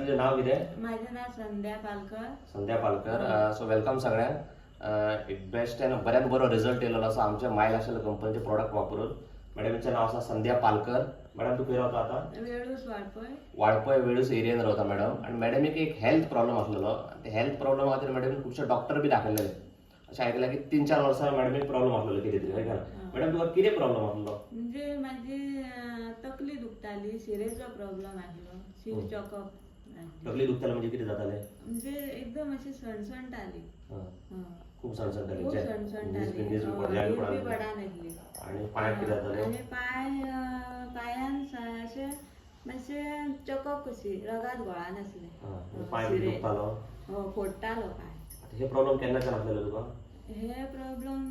तुझे नाव कितें? माझं नाव संध्या पालकर. संध्या पालकर. सो वेलकम सगळ्यांक. एक बेस्ट एंड बऱ्यात बरो रिझल्ट येयलो आसा आमच्या मायल आशिल्ले कंपनीचे प्रोडक्ट वापरून. मॅडमचें नाव आसा संध्या पालकर. मॅडम तूं खंय रावता आतां? वेळूस वाळपय. वाळपय वेळूस एरियेन रावता मॅडम. आनी मॅडमीक एक हेल्थ प्रॉब्लम आसलेलो. ते हेल्थ प्रॉब्लम खातीर मॅडमीन खुबशे डॉक्टर बी दाखयलेले. अशें आयकलां की 3-4 वर्सां मॅडमीक प्रॉब्लम आसलेलो कितें तरी. मॅडम तुका कितें प्रॉब्लम आसलो? म्हणजे माझी तकली दुखताली, शिरेचो प्रॉब्लेम आसलो, शिर चॉकअप. तकली दुखताली म्हणजे कितें जातालें? म्हणजे एकदम अशी सणसणटाली. खूप सणसणटाली. खूप सणसणटाली. बी पडानासली. आणि पांयाक कितें जातालें? आणि पांयान अशे मातशे चॉकअप कशी रगात गळानासले. पांय बी दुखतालो? फोडटालो पांय. हे प्रॉब्लेम केन्नाच्यान आसलेलो तुका? हे प्रॉब्लेम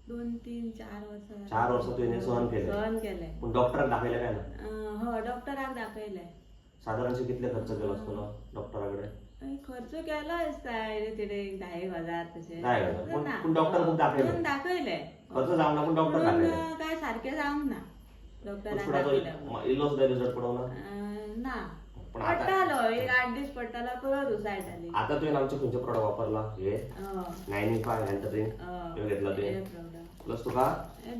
2-3-4 वर्सां. 4 वर्सां तुवें सहन केले. सहन केले. पूण डॉक्टराक दाखयलें काय ना? हो, डॉक्टराक दाखयले. साधारणशे कितले खर्च केलो आसतलो डॉक्टराकडे? खर्च केलो आसता तिडे 10,000 तशें. 10,000. पूण डॉक्टर खूप दाखयले. दाखयले. खर्च जावंक ना पूण डॉक्टर दाखयले. काय सारखें जावंक ना. डॉक्टराक पूण तो दाखयले. इल्लो सुद्दां रिझल्ट पडवना? ना. पण आता पडटालो, एक 8 दीस पडटालो, परत उसायटाली. आता तुवें आमचे खंयचे प्रोडक्ट वापरला? हे 9in5 हेल्थ ड्रिंक घेतला तुवें. प्लस तुका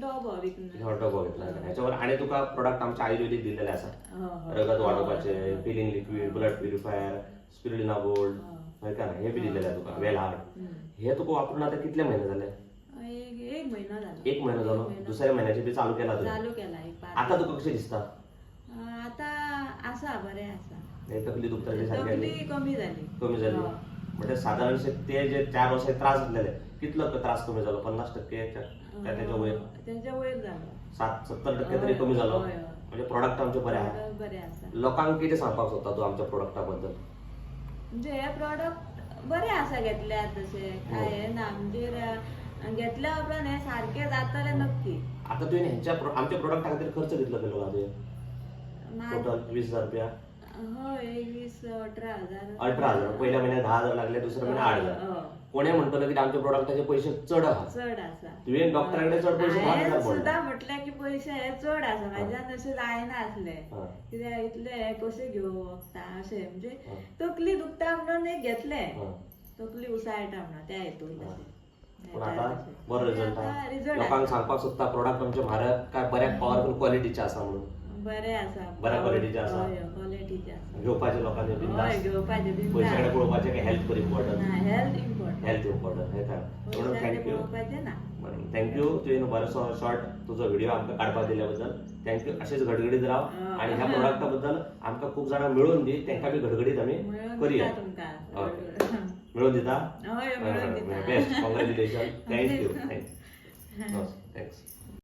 डबो विकना. हो डबो घेतला. ह्याच्यावर आणि तुका प्रोडक्ट आमचे आयुर्वेदिक दिलेले आसा. रगत वाडोवपाचे, filling liquid, blood purifier, spirulina gold, हे बी दिलेले तुका. वेल हार्ट. हे तुका वापरून आता कितले महिने झाले? एक महिना झाला. 1 महिना झालो. दुसऱ्या महिन्याचे बी चालू केला तुवें? चालू केला. एक आता तुका कशें दिसता? आता आसा बरें आसा. तकली दुखता तकली कमी झाली. कमी झाली. म्हणजे साधारण ते जे 4 वर्ष त्रास झालेले कितलो त्रास कमी झालो? 50% काय त्याच्या वयर? त्यांच्या वयर झालो. 70% तरी कमी झालो. म्हणजे प्रोडक्ट आमचे बरे आहे. बरे आसा. लोकांक कितें सांगपाक सोदता तूं आमच्या प्रोडक्टा बद्दल? म्हणजे हे प्रोडक्ट बरे आसा घेतल्यार तशे काय हे ना. म्हणजे घेतल्या उपरांत हे सारखे जातले नक्की. आता तुवें आमच्या प्रोडक्टा खातीर खर्च कितलो केलो तुवें? टोटल 20,000 रुपया? हय, 20-18,000. 18,000. पहिल्या महिन्यात 10,000 लागले, दुसऱ्या महिन्यात 8,000. कोणी म्हणतलो की आमच्या प्रोडक्टाचे पैसे चड आहा. चड आसा. तुवें डॉक्टराकडे चड पैसे मागला हांवें सुद्दां म्हटलें की पैसे हे चड आसा. म्हाज्यान अशें जायना आसले. कित्याक इतले कशें घेवं वखदां अशें. म्हणजे तकली दुखता म्हणून एक घेतलें. तकली उसायटा म्हणून त्या हेतून. पण आता बरो रिझल्ट आहा. लोकांक सांगपाक सोदता प्रोडक्ट आमचे म्हारग काय बऱ्याक पॉवरफुल क्वालिटीचे आसा म्हणून? बरे आसा. बऱ्या क्वालिटीचे आसा. क्वालिटीचे आसा. घेवपाचे लोकांनी बिंदास. घेवपाचे बिंदास. पैसे कडेन पळोवपाचे की health important? Health important. Health important. हे काय म्हणून थँक्यू. पळोवपाचे ना. थँक्यू. तुवें बरोसो शॉर्ट तुजो व्हिडिओ आमकां काडपाक दिल्या बद्दल थँक्यू. अशेंच घडघडीत राव. आणि ह्या प्रोडक्टा बद्दल आमकां खूप जाणां मेळून दी. तांकां बी घडघडीत आमी करूया. मेळून दिता? हय, मेळून दिता. Best. Congratulation. Thank you. Thank you. Thanks.